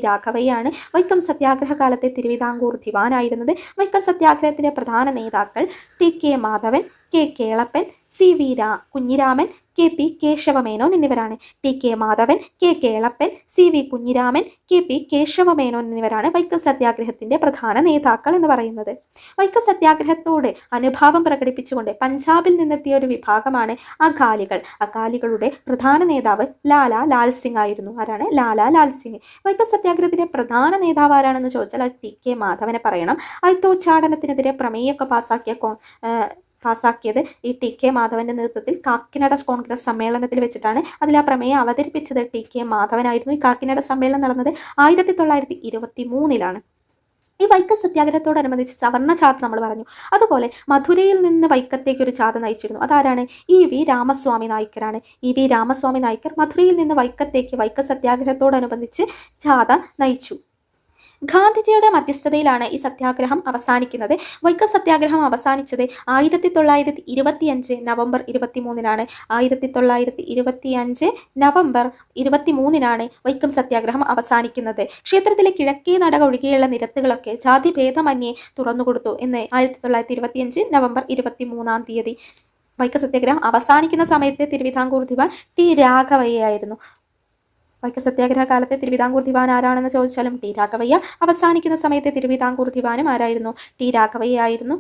[SPEAKER 1] രാഘവയ്യാണ് വൈക്കം സത്യാഗ്രഹ കാലത്തെ തിരുവിതാംകൂർ ദിവാനായിരുന്നത്. വൈക്കം സത്യാഗ്രഹത്തിന്റെ പ്രധാന നേതാക്കൾ TK Madhavan, K Kelappan, CV Kunhiraman, KP Kesava Menon എന്നിവരാണ്. TK Madhavan, K Kelappan, CV Kunhiraman, KP Kesava Menon എന്നിവരാണ് വൈക്കം സത്യാഗ്രഹത്തിന്റെ പ്രധാന നേതാക്കൾ എന്ന് പറയുന്നത്. വൈക്കം സത്യാഗ്രഹത്തോട് അനുഭാവം പ്രകടിപ്പിച്ചുകൊണ്ട് പഞ്ചാബിൽ നിന്നെത്തിയ ഒരു വിഭാഗമാണ് അകാലികൾ. അകാലികളുടെ പ്രധാന നേതാവ് ലാൽ സിംഗ് ആയിരുന്നു. ആരാണ്? ലാൽ സിംഗ്. വൈക്കം സത്യാഗ്രഹത്തിന്റെ പ്രധാന നേതാവ് ആരാണെന്ന് ചോദിച്ചാൽ TK മാധവനെ പറയണം. അയിത്തോച്ചാടനത്തിനെതിരെ പ്രമേയമൊക്കെ പാസാക്കിയത് ഈ TK മാധവന്റെ നേതൃത്വത്തിൽ കാക്കിനട കോൺഗ്രസ് സമ്മേളനത്തിൽ വെച്ചിട്ടാണ്. അതിൽ ആ പ്രമേയം അവതരിപ്പിച്ചത് TK മാധവനായിരുന്നു. ഈ കാക്കിനട സമ്മേളനം നടന്നത് 1923 ഈ വൈക്കം സത്യാഗ്രഹത്തോടനുബന്ധിച്ച് സവർണ ജാഥ നമ്മൾ പറഞ്ഞു. അതുപോലെ മധുരയിൽ നിന്ന് വൈക്കത്തേക്ക് ഒരു ജാഥ നയിച്ചിരുന്നു. അതാരാണ്? EV രാമസ്വാമി നായ്ക്കരാണ്. EV രാമസ്വാമി നായ്ക്കർ മധുരയിൽ നിന്ന് വൈക്കത്തേക്ക് വൈക്കം സത്യാഗ്രഹത്തോടനുബന്ധിച്ച് ജാഥ നയിച്ചു. ഗാന്ധിജിയുടെ മധ്യസ്ഥതയിലാണ് ഈ സത്യാഗ്രഹം അവസാനിക്കുന്നത്. വൈക്കം സത്യാഗ്രഹം അവസാനിച്ചത് 1925 നവംബർ 23-നാണ്. 1925 നവംബർ 23-നാണ് വൈക്കം സത്യാഗ്രഹം അവസാനിക്കുന്നത്. ക്ഷേത്രത്തിലെ കിഴക്കേ നട ഒഴികെയുള്ള നിരത്തുകളൊക്കെ ജാതിഭേദമന്യേ തുറന്നുകൊടുത്തു എന്ന് 1925 നവംബർ 23-ാം തീയതി. വൈക്കം സത്യാഗ്രഹം അവസാനിക്കുന്ന സമയത്തെ തിരുവിതാംകൂർ ദിവാൻ ടി രാഘവയ്യായിരുന്നു. വൈക്കം സത്യാഗ്രഹ കാലത്തെ തിരുവിതാംകൂർ ദിവാൻ ആരാണെന്ന് ചോദിച്ചാലും ടി രാഘവയ്യ. അവസാനിക്കുന്ന സമയത്തെ തിരുവിതാംകൂർ ദിവാനും ആരായിരുന്നു? ടി രാഘവയ്യ ആയിരുന്നു.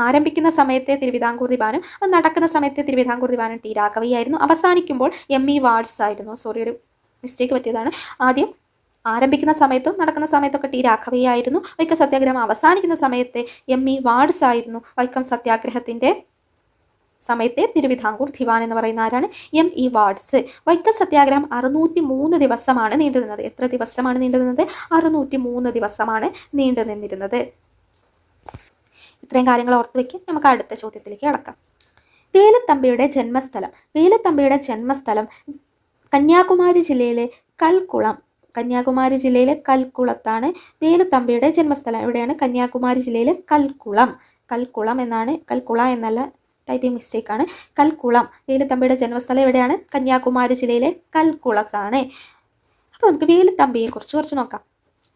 [SPEAKER 1] ആരംഭിക്കുന്ന സമയത്തെ തിരുവിതാംകൂർ ദിവാനും നടക്കുന്ന സമയത്തെ തിരുവിതാംകൂർ ദിവാനും ടി രാഘവയ്യ ആയിരുന്നു. അവസാനിക്കുമ്പോൾ എം.ഇ. വാർഡ്സ് ആയിരുന്നു. ഒരു മിസ്റ്റേക്ക് പറ്റിയതാണ്. ആദ്യം ആരംഭിക്കുന്ന സമയത്തും നടക്കുന്ന സമയത്തൊക്കെ ടി രാഘവയ്യ ആയിരുന്നു. വൈക്കം സത്യാഗ്രഹം അവസാനിക്കുന്ന സമയത്തെ എം.ഇ. വാർഡ്സ് ആയിരുന്നു. വൈക്കം സത്യാഗ്രഹത്തിൻ്റെ സമയത്തെ തിരുവിതാംകൂർ ദിവാൻ എന്ന് പറയുന്ന ആരാണ്? എം.ഇ. വാർഡ്സ്. വൈക്കം സത്യാഗ്രഹം 603 ദിവസമാണ് നീണ്ടുനിന്നത്. എത്ര ദിവസമാണ് നീണ്ടുനിന്നത്? 603 ദിവസമാണ് നീണ്ടുനിന്നിരുന്നത്. ഇത്രയും കാര്യങ്ങൾ ഓർത്ത് വയ്ക്കുക. നമുക്ക് അടുത്ത ചോദ്യത്തിലേക്ക് കടക്കാം. വേലുത്തമ്പിയുടെ ജന്മസ്ഥലം. വേലുത്തമ്പിയുടെ ജന്മസ്ഥലം കന്യാകുമാരി ജില്ലയിലെ കൽക്കുളം. കന്യാകുമാരി ജില്ലയിലെ കൽക്കുളത്താണ് വേലുത്തമ്പിയുടെ ജന്മസ്ഥലം. എവിടെയാണ്? കന്യാകുമാരി ജില്ലയിലെ കൽക്കുളം. കൽക്കുളം എന്നാണ്, കൽക്കുള എന്നല്ല, ടൈപ്പിംഗ് മിസ്റ്റേക്കാണ്. കൽക്കുളം. വേലുത്തമ്പിയുടെ ജന്മസ്ഥലം എവിടെയാണ്? കന്യാകുമാരി ജില്ലയിലെ കൽക്കുളത്താണ്. അപ്പോൾ നമുക്ക് വേലുത്തമ്പിയെ കുറിച്ച് കുറച്ച് നോക്കാം.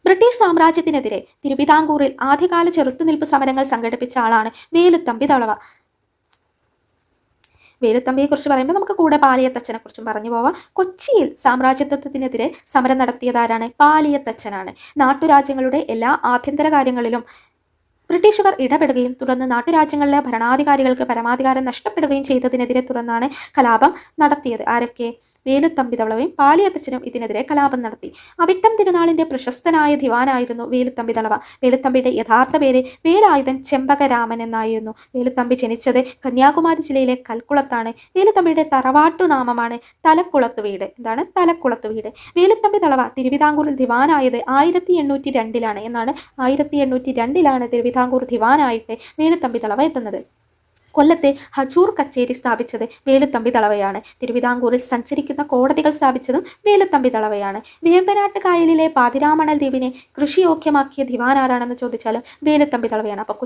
[SPEAKER 1] ബ്രിട്ടീഷ് സാമ്രാജ്യത്തിനെതിരെ തിരുവിതാംകൂറിൽ ആദ്യകാല ചെറുത്തുനിൽപ്പ് സമരങ്ങൾ സംഘടിപ്പിച്ച ആളാണ് വേലുത്തമ്പി ദളവ. വേലുത്തമ്പിയെക്കുറിച്ച് പറയുമ്പോൾ നമുക്ക് കൂടെ പാലിയത്തച്ഛനെ കുറിച്ചും പറഞ്ഞു പോവാം. കൊച്ചിയിൽ സാമ്രാജ്യത്വത്തിനെതിരെ സമരം നടത്തിയതാരാണ്? പാലിയത്തച്ഛനാണ്. നാട്ടുരാജ്യങ്ങളുടെ എല്ലാ ആഭ്യന്തര കാര്യങ്ങളിലും ബ്രിട്ടീഷുകാർ ഇടപെടുകയും തുടർന്ന് നാട്ടുരാജ്യങ്ങളിലെ ഭരണാധികാരികൾക്ക് പരമാധികാരം നഷ്ടപ്പെടുകയും ചെയ്തതിനെതിരെ തുടർന്നാണ് കലാപം നടത്തിയത്. ആരൊക്കെ? വേലുത്തമ്പി ദളവയും പാലിയത്തച്ഛനും ഇതിനെതിരെ കലാപം നടത്തി. അവിട്ടം തിരുനാളിന്റെ പ്രശസ്തനായ ദിവാനായിരുന്നു വേലുത്തമ്പി ദളവ. വേലുത്തമ്പിയുടെ യഥാർത്ഥ പേര് വേലായുധൻ ചെമ്പകരാമൻ എന്നായിരുന്നു. വേലുത്തമ്പി ജനിച്ചത് കന്യാകുമാരി ജില്ലയിലെ കൽക്കുളത്താണ്. വേലുത്തമ്പിയുടെ തറവാട്ടു നാമമാണ് തലക്കുളത്ത് വീട്. എന്താണ്? തലക്കുളത്ത് വീട്. വേലുത്തമ്പി ദളവ തിരുവിതാംകൂറിൽ ദിവാനായത് 1802-ലാണ് എന്നാണ്. 1802-ലാണ് തിരുവിതാംകൂർ ദിവാനായിട്ട് വേലുത്തമ്പി ദളവ എത്തുന്നത്. കൊല്ലത്തെ ഹജൂർ കച്ചേരി സ്ഥാപിച്ചത് വേലുത്തമ്പി ദളവയാണ്. തിരുവിതാംകൂറിൽ സഞ്ചരിക്കുന്ന കോടതികൾ സ്ഥാപിച്ചതും വേലുത്തമ്പി ദളവയാണ്. വേമ്പനാട്ട് കായലിലെ പാതിരാമണൽ ദ്വീപിനെ കൃഷിയോഗ്യമാക്കിയ ദിവാൻ ആരാണെന്ന് ചോദിച്ചാലും വേലുത്തമ്പി ദളവയാണ്. അപ്പോൾ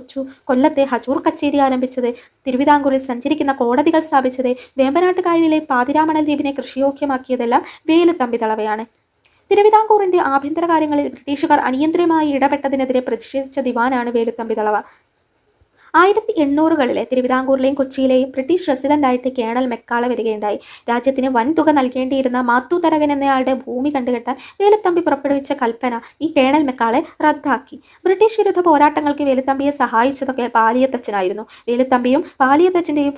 [SPEAKER 1] കൊല്ലത്തെ ഹജൂർ കച്ചേരി ആരംഭിച്ചത്, തിരുവിതാംകൂറിൽ സഞ്ചരിക്കുന്ന കോടതികൾ സ്ഥാപിച്ചത്, വേമ്പനാട്ട് കായലിലെ പാതിരാമണൽ ദ്വീപിനെ കൃഷിയോഗ്യമാക്കിയതെല്ലാം വേലുത്തമ്പി ദളവയാണ്. തിരുവിതാംകൂറിന്റെ ആഭ്യന്തര കാര്യങ്ങളിൽ ബ്രിട്ടീഷുകാർ അനിയന്ത്രിതമായി ഇടപെട്ടതിനെതിരെ പ്രതിഷേധിച്ച ദിവാനാണ് വേലുത്തമ്പി ദളവ. 1800-കളിലെ തിരുവിതാംകൂറിലെയും കൊച്ചിയിലെയും ബ്രിട്ടീഷ് റെസിഡന്റായിട്ട് കേണൽ മെക്കാളെ വരികയുണ്ടായി. രാജ്യത്തിന് വൻതുക നൽകേണ്ടിയിരുന്ന മാത്തു തരകൻ എന്നയാളുടെ ഭൂമി കണ്ടുകെട്ടാൻ വേലുത്തമ്പി പുറപ്പെടുവിച്ച കൽപ്പന ഈ കേണൽ മെക്കാളെ റദ്ദാക്കി. ബ്രിട്ടീഷ് വിരുദ്ധ പോരാട്ടങ്ങൾക്ക് വേലുത്തമ്പിയെ സഹായിച്ചതൊക്കെ പാലിയത്തച്ഛനായിരുന്നു. വേലുത്തമ്പിയും പാലിയത്തച്ഛൻ്റെയും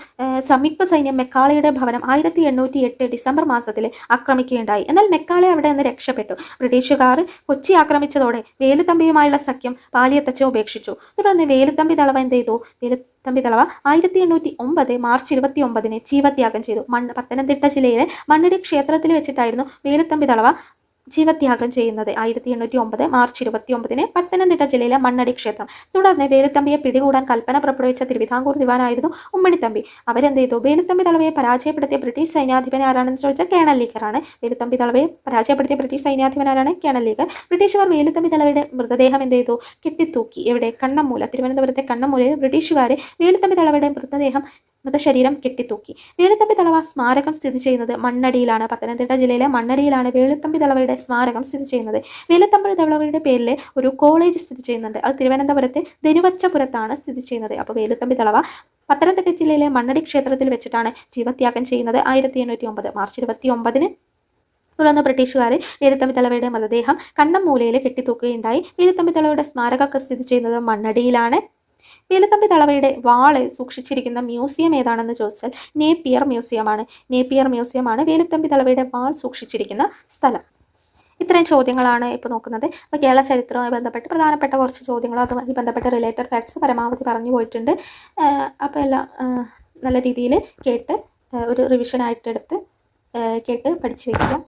[SPEAKER 1] സംയുക്ത സൈന്യം മെക്കാളയുടെ ഭവനം 1808 ഡിസംബർ മാസത്തിൽ ആക്രമിക്കുകയുണ്ടായി. എന്നാൽ മെക്കാളെ അവിടെ നിന്ന് രക്ഷപ്പെട്ടു. ബ്രിട്ടീഷുകാർ കൊച്ചി ആക്രമിച്ചതോടെ വേലുത്തമ്പിയുമായുള്ള സഖ്യം പാലിയത്തച്ഛൻ ഉപേക്ഷിച്ചു. തുടർന്ന് വേലുത്തമ്പി ദളവ എന്ത് ചെയ്തു? വേലുത്തമ്പി ദളവ 1809 മാർച്ച് 29-ന് ജീവത്യാഗം ചെയ്തു. പത്തനംതിട്ട ജില്ലയിലെ മണ്ണടി ക്ഷേത്രത്തിൽ വെച്ചിട്ടായിരുന്നു വേലുത്തമ്പി ദളവ ജീവത്യാഗം ചെയ്യുന്നത്. 1809 മാർച്ച് 29-ന് പത്തനംതിട്ട ജില്ലയിലെ മണ്ണടി ക്ഷേത്രം. തുടർന്ന് വേലുത്തമ്പിയെ പിടികൂടാൻ കൽപ്പന പുറപ്പെടുവിച്ച തിരുവിതാംകൂർ ദിവാനായിരുന്നു ഉമ്മണിത്തമ്പി. അവരെന്ത് ചെയ്തു? വേലുത്തമ്പി ദളവയെ പരാജയപ്പെടുത്തിയ ബ്രിട്ടീഷ് സൈന്യാധിപൻ ആരാണെന്ന് ചോദിച്ചാൽ കേണൽ ലീക്കറാണ്. വേലുത്തമ്പി ദളവയെ പരാജയപ്പെടുത്തിയ ബ്രിട്ടീഷ് സൈന്യാധിപൻ ആരാണ്? കേണൽ ലീക്കർ. ബ്രിട്ടീഷുകാർ വേലുത്തമ്പി ദളവയുടെ മൃതദേഹം എന്ത് ചെയ്തു? കെട്ടിത്തൂക്കി. എവിടെ? കണ്ണമ്മൂല. തിരുവനന്തപുരത്തെ കണ്ണമ്മൂലയിൽ ബ്രിട്ടീഷുകാർ വേലുത്തമ്പി ദളവയുടെ മൃതശരീരം കെട്ടിത്തൂക്കി. വേലുത്തമ്പി ദളവ സ്മാരകം സ്ഥിതി ചെയ്യുന്നത് മണ്ണടിയിലാണ്. പത്തനംതിട്ട ജില്ലയിലെ മണ്ണടിയിലാണ് വേലുത്തമ്പി ദളവയുടെ സ്മാരകം സ്ഥിതി ചെയ്യുന്നത്. വേലുത്തമ്പി ദളവയുടെ പേരിൽ ഒരു കോളേജ് സ്ഥിതി ചെയ്യുന്നുണ്ട്. അത് തിരുവനന്തപുരത്തെ ധനുവച്ചപുരത്താണ് സ്ഥിതി ചെയ്യുന്നത്. അപ്പോൾ വേലുത്തമ്പി ദളവ പത്തനംതിട്ട ജില്ലയിലെ മണ്ണടി ക്ഷേത്രത്തിൽ വെച്ചിട്ടാണ് ജീവത്യാഗം ചെയ്യുന്നത് 1809 മാർച്ച് 29-ന്. തുടർന്ന് ബ്രിട്ടീഷുകാർ വേലുത്തമ്പി ദളവയുടെ മൃതദേഹം കണ്ണമ്മൂലയിൽ കെട്ടിത്തൂക്കുകയുണ്ടായി. വേലുത്തമ്പി ദളവയുടെ സ്മാരകമൊക്കെ സ്ഥിതി ചെയ്യുന്നത് മണ്ണടിയിലാണ്. വേലുത്തമ്പി ദളവയുടെ വാള് സൂക്ഷിച്ചിരിക്കുന്ന മ്യൂസിയം ഏതാണെന്ന് ചോദിച്ചാൽ നേപ്പിയർ മ്യൂസിയമാണ്. നേപ്പിയർ മ്യൂസിയമാണ് വേലുത്തമ്പി ദളവയുടെ വാൾ സൂക്ഷിച്ചിരിക്കുന്ന സ്ഥലം. ഇത്രയും ചോദ്യങ്ങളാണ് ഇപ്പോൾ നോക്കുന്നത്. അപ്പോൾ കേരള ചരിത്രവുമായി ബന്ധപ്പെട്ട് പ്രധാനപ്പെട്ട കുറച്ച് ചോദ്യങ്ങളും അതുമായി ബന്ധപ്പെട്ട റിലേറ്റഡ് ഫാക്ട്സ് പരമാവധി പറഞ്ഞു പോയിട്ടുണ്ട്. അപ്പോൾ എല്ലാം നല്ല രീതിയിൽ കേട്ട് ഒരു റിവിഷനായിട്ടെടുത്ത് കേട്ട് പഠിച്ചു വയ്ക്കുക.